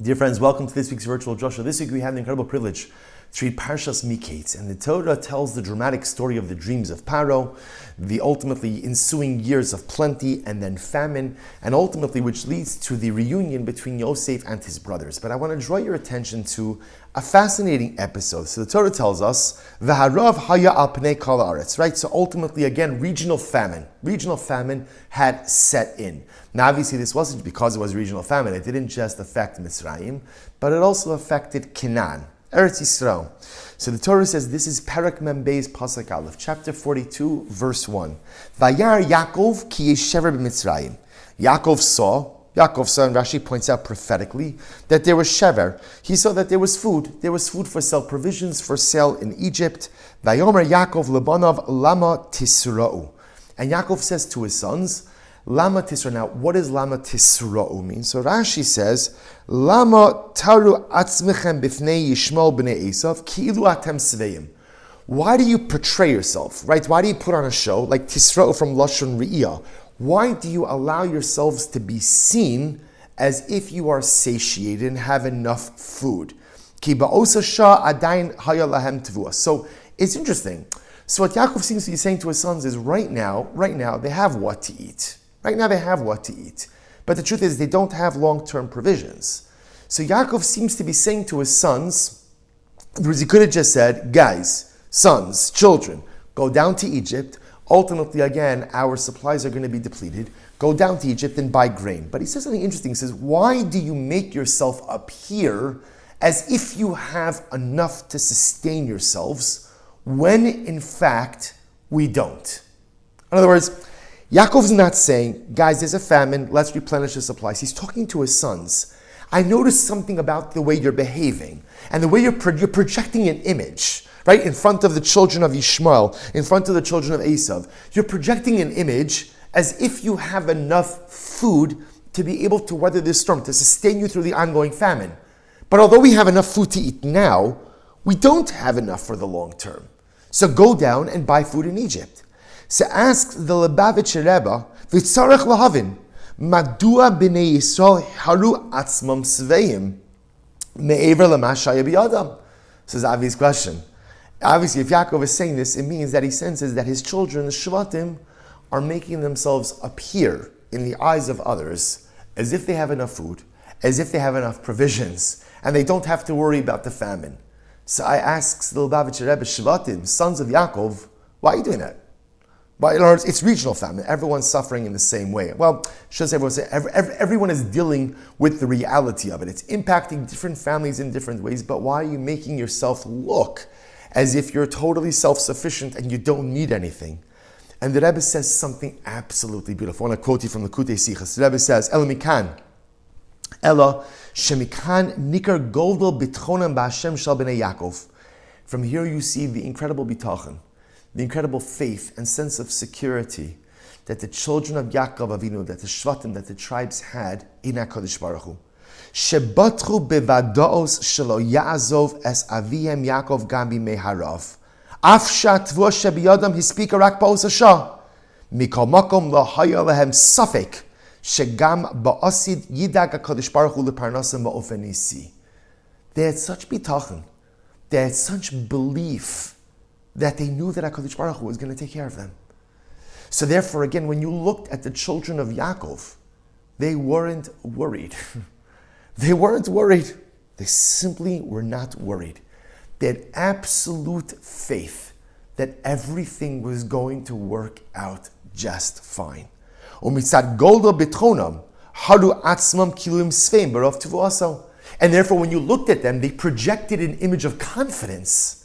Dear friends, welcome to this week's virtual Drasha. This week we have the incredible privilege to read Parshas Mikeytz, and the Torah tells the dramatic story of the dreams of Paro, the ultimately ensuing years of plenty and then famine, and ultimately which leads to the reunion between Yosef and his brothers. But I want to draw your attention to a fascinating episode. So the Torah tells us, V'harav haya al pnei kol haaretz, right? So ultimately, again, regional famine had set in. Now, obviously, this wasn't because it was regional famine. It didn't just affect Mitzrayim, but it also affected Canaan, Eretz Yisrael. So the Torah says, this is Perek Mem Beis Pasuk Aleph, chapter 42, verse 1. Vayar Yaakov ki yeshever b'Mitzrayim. Yaakov saw, and Rashi points out prophetically, that there was shever. He saw that there was food. There was food for sale, provisions for sale in Egypt. Vayomer Yaakov lebanav lama tisra'u. And Yaakov says to his sons, Lama Tisra. Now, what does Lama Tisra'u mean? So Rashi says, Lama taru atzmechem bifnei Yishmael b'nei Esav ki'ilu atem sveim. Why do you portray yourself, right? Why do you put on a show like Tisra'u from Lashon Re'iyah? Why do you allow yourselves to be seen as if you are satiated and have enough food? Ki ba'osa shah adayin haya lahem tevua. So it's interesting. So what Yaakov seems to be saying to his sons is right now, they have what to eat. Right now they have what to eat. But the truth is they don't have long-term provisions. So Yaakov seems to be saying to his sons, because he could have just said, guys, sons, children, go down to Egypt. Ultimately, again, our supplies are going to be depleted. Go down to Egypt and buy grain. But he says something interesting. He says, why do you make yourself appear as if you have enough to sustain yourselves when in fact we don't? In other words, Yaakov's not saying, guys, there's a famine, let's replenish the supplies. He's talking to his sons. I noticed something about the way you're behaving and the way you're projecting an image, right, in front of the children of Ishmael, in front of the children of Esav. You're projecting an image as if you have enough food to be able to weather this storm, to sustain you through the ongoing famine. But although we have enough food to eat now, we don't have enough for the long term. So go down and buy food in Egypt. So ask the Lubavitcher Rebbe, V'tzarech lahavin, Madua b'nei Yisrael haru atzmam sveim me'ever lama shaya b'yadam. This is an obvious question. Obviously, if Yaakov is saying this, it means that he senses that his children, the Shvatim, are making themselves appear in the eyes of others as if they have enough food, as if they have enough provisions, and they don't have to worry about the famine. So I ask the Lubavitcher Rebbe, Shvatim, sons of Yaakov, why are you doing that? But in other words, it's regional famine. Everyone's suffering in the same way. Well, should everyone say everyone is dealing with the reality of it. It's impacting different families in different ways. But why are you making yourself look as if you're totally self-sufficient and you don't need anything? And the Rebbe says something absolutely beautiful. I want to quote you from the Kutei Sichas. The Rebbe says, "Ela mikan, ela shemikan nikar goldel bitchonan b'Hashem shel b'nei Yaakov." From here you see the incredible bitachon, the incredible faith and sense of security that the children of Yaakov Avinu, that the Shvatim, that the tribes had in HaKadosh Baruch Hu. Shebatchu bevadaos shelo ya'azov es avihem Yaakov gam bimei harav. Af shatvua shebiyadam hispika rak ba'os hashah. Mikol makom lo haya lehem safek shegam ba'asid yidag HaKadosh Baruch Hu leparnasim ba'ofen nisi. They had such bitachon, they had such belief that they knew that HaKadosh Baruch Hu was going to take care of them. So therefore, again, when you looked at the children of Yaakov, they weren't worried. They weren't worried. They simply were not worried. They had absolute faith that everything was going to work out just fine. Umitzad golda bitchonam haru atzmam kiluim sveim barav tivuaso. And therefore, when you looked at them, they projected an image of confidence.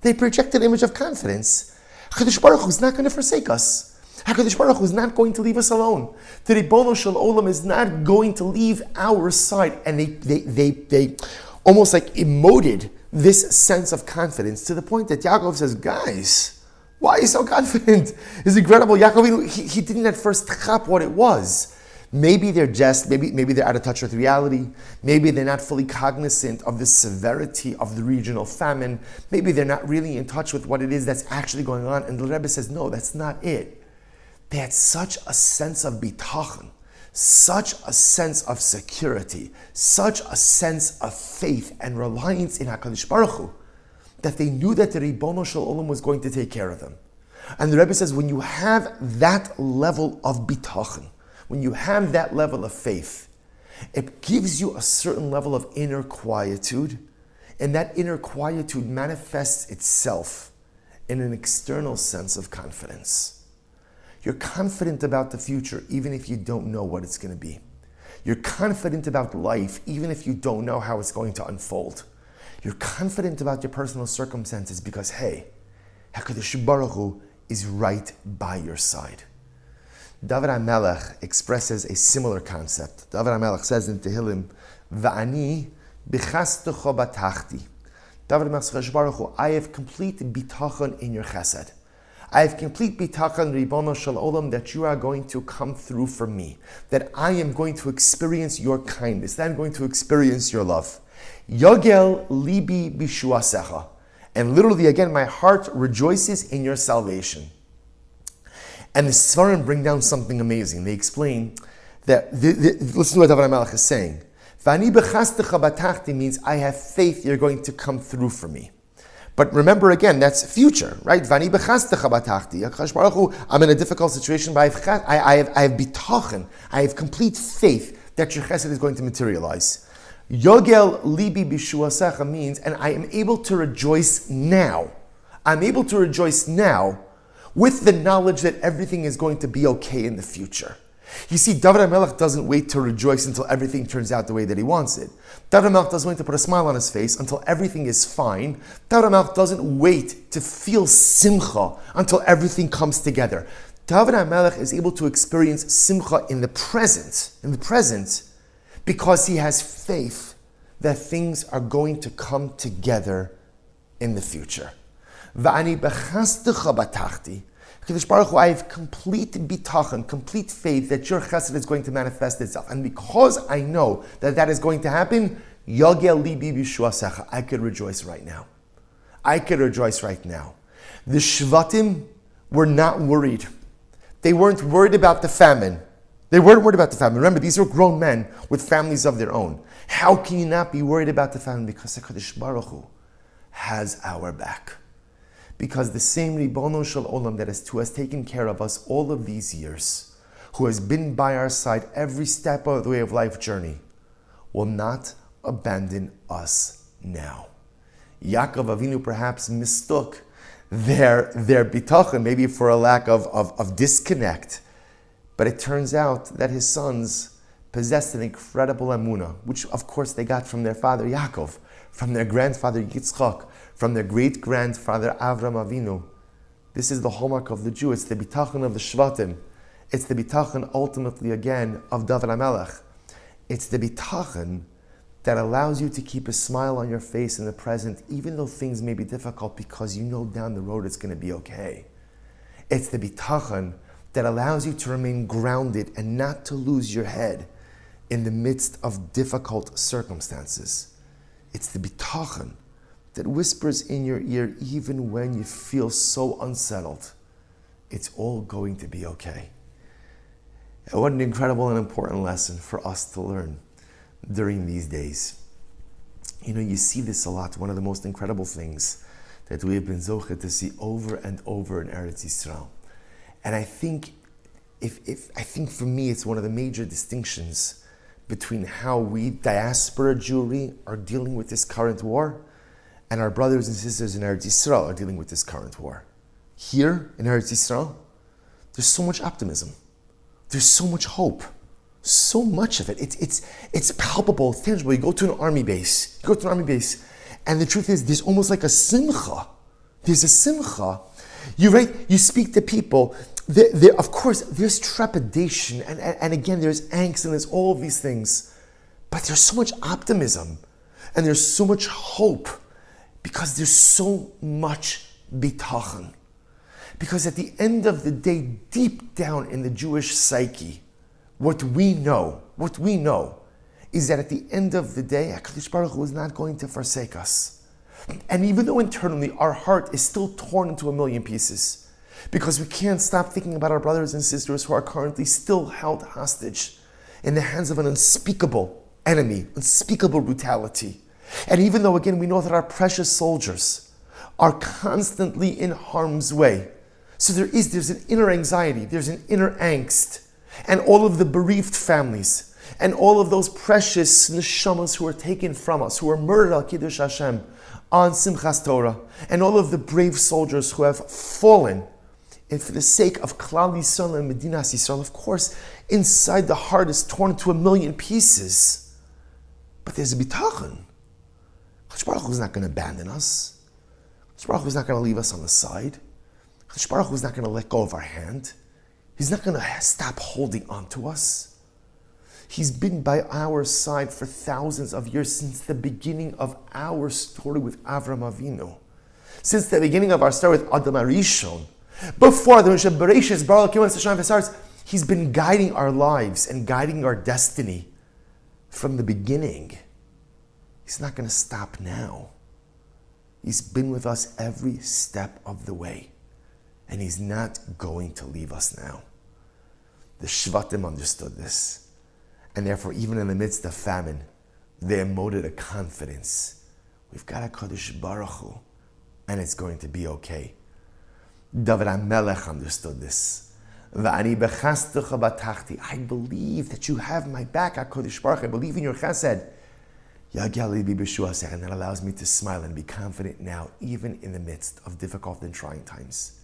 They projected an image of confidence. HaKadosh Baruch Hu is not going to forsake us. HaKadosh Baruch Hu is not going to leave us alone. The Ribono Shel Olam is not going to leave our side. And they almost like emoted this sense of confidence to the point that Yaakov says, guys, why are you so confident? It's incredible. Yaakov, he didn't at first chap what it was. Maybe they're out of touch with reality. Maybe they're not fully cognizant of the severity of the regional famine. Maybe they're not really in touch with what it is that's actually going on. And the Rebbe says, no, that's not it. They had such a sense of bitachon, such a sense of security, such a sense of faith and reliance in HaKadosh Baruch Hu, that they knew that the Ribono Shel Olam was going to take care of them. And the Rebbe says, when you have that level of bitachon, when you have that level of faith, it gives you a certain level of inner quietude, and that inner quietude manifests itself in an external sense of confidence. You're confident about the future, even if you don't know what it's going to be. You're confident about life, even if you don't know how it's going to unfold. You're confident about your personal circumstances because, hey, HaKadosh Baruch Hu is right by your side. David HaMelech expresses a similar concept. David HaMelech says in Tehillim, Va'ani b'chastecho batachti. David HaMelech says, Baruch Hu, I have complete bitachon in your chesed. I have complete bitachon, Ribono Shel Olam, that you are going to come through for me, that I am going to experience your kindness, that I'm going to experience your love. Yogel libi bishuasecha. And literally, again, my heart rejoices in your salvation. And the Svarim bring down something amazing. They explain that, listen to what David HaMelech is saying. V'ani b'chastecha batachti means I have faith you're going to come through for me. But remember again, that's future, right? V'ani b'chastecha batachti. HaKadosh Baruch Hu, I'm in a difficult situation, but I have bitachon. I have complete faith that your chesed is going to materialize. Yogel libi bishuasecha means, and I am able to rejoice now. I'm able to rejoice now with the knowledge that everything is going to be okay in the future. You see, David HaMelech doesn't wait to rejoice until everything turns out the way that he wants it. David HaMelech doesn't wait to put a smile on his face until everything is fine. David HaMelech doesn't wait to feel simcha until everything comes together. David HaMelech is able to experience simcha in the present, because he has faith that things are going to come together in the future. Va'ani b'chastecha batachti. HaKadosh Baruch Hu, I have complete bitachon, complete faith that your chesed is going to manifest itself. And because I know that that is going to happen, yogel libi bishuasecha, I could rejoice right now. I could rejoice right now. The Shvatim were not worried. They weren't worried about the famine. They weren't worried about the famine. Remember, these were grown men with families of their own. How can you not be worried about the famine? Because HaKadosh Baruch Hu has our back. Because the same Ribono Shel Olam that has taken care of us all of these years, who has been by our side every step of the way of life journey, will not abandon us now. Yaakov Avinu perhaps mistook their bitachon, maybe for a lack of disconnect. But it turns out that his sons possessed an incredible emunah, which of course they got from their father Yaakov, from their grandfather Yitzchak, from their great-grandfather Avram Avinu. This is the hallmark of the Jew. It's the bitachon of the Shvatim. It's the bitachon ultimately again of David HaMelech. It's the bitachon that allows you to keep a smile on your face in the present, even though things may be difficult, because you know down the road it's going to be okay. It's the bitachon that allows you to remain grounded and not to lose your head in the midst of difficult circumstances. It's the bitachon that whispers in your ear even when you feel so unsettled. It's all going to be okay. And what an incredible and important lesson for us to learn during these days. You know, you see this a lot. One of the most incredible things that we have been zoche to see over and over in Eretz Yisrael. And I think for me, it's one of the major distinctions between how we, diaspora Jewry, are dealing with this current war, and our brothers and sisters in Eretz Yisrael are dealing with this current war. Here in Eretz Yisrael, there's so much optimism. There's so much hope. So much of it. It's palpable, it's tangible. You go to an army base, and the truth is, there's almost like a simcha. There's a simcha. You speak to people. There, of course, there's trepidation, and again, there's angst, and there's all of these things. But there's so much optimism, and there's so much hope, because there's so much bitachon. Because at the end of the day, deep down in the Jewish psyche, what we know is that at the end of the day, HaKadosh Baruch Hu is not going to forsake us. And even though internally our heart is still torn into a million pieces, because we can't stop thinking about our brothers and sisters who are currently still held hostage, in the hands of an unspeakable enemy, unspeakable brutality. And even though, again, we know that our precious soldiers are constantly in harm's way, so there's an inner anxiety, there's an inner angst, and all of the bereaved families, and all of those precious neshamas who are taken from us, who are murdered al Kiddush Hashem on Simchas Torah, and all of the brave soldiers who have fallen, and for the sake of Klal Yisrael and Medinas Yisrael, of course, inside the heart is torn into a million pieces. But there's a bitachon. Kadosh Baruch Hu is not going to abandon us. Kadosh Baruch Hu is not going to leave us on the side. Kadosh Baruch Hu is not going to let go of our hand. He's not going to stop holding on to us. He's been by our side for thousands of years, since the beginning of our story with Avram Avinu. Since the beginning of our story with Adam Arishon. Before the Bereshis Bara Elokim Hashem V'Saretz, He's been guiding our lives and guiding our destiny from the beginning. He's not going to stop now. He's been with us every step of the way. And He's not going to leave us now. The Shvatim understood this. And therefore, even in the midst of famine, they emoted a confidence. We've got a Kadosh Baruch Hu, and it's going to be okay. David HaMelech understood this. I believe that you have my back, HaKadosh Baruch Hu. I believe in your chesed. And that allows me to smile and be confident now, even in the midst of difficult and trying times.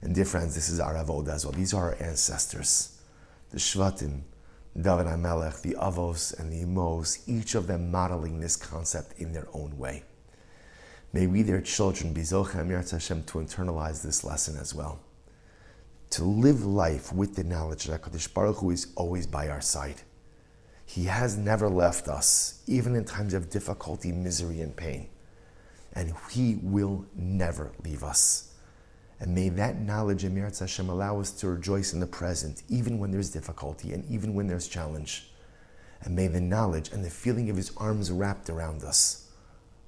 And dear friends, this is our avodah as well. These are our ancestors. The Shvatim, David HaMelech, the Avos and the Imos, each of them modeling this concept in their own way. May we, their children, be Zochem Yirtzeh Hashem, to internalize this lesson as well. To live life with the knowledge that HaKadosh Baruch Hu is always by our side. He has never left us, even in times of difficulty, misery, and pain. And He will never leave us. And may that knowledge, Yirtzeh Hashem, allow us to rejoice in the present, even when there's difficulty and even when there's challenge. And may the knowledge and the feeling of His arms wrapped around us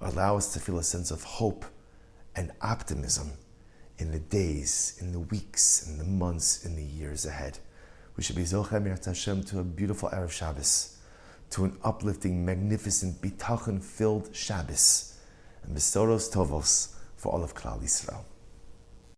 allow us to feel a sense of hope and optimism in the days, in the weeks, in the months, in the years ahead. We should be Zochem Yirtzeh Hashem to a beautiful Erev Shabbos, to an uplifting, magnificent, bitachon-filled Shabbos, and Besoros Tovos for all of Klal Yisrael.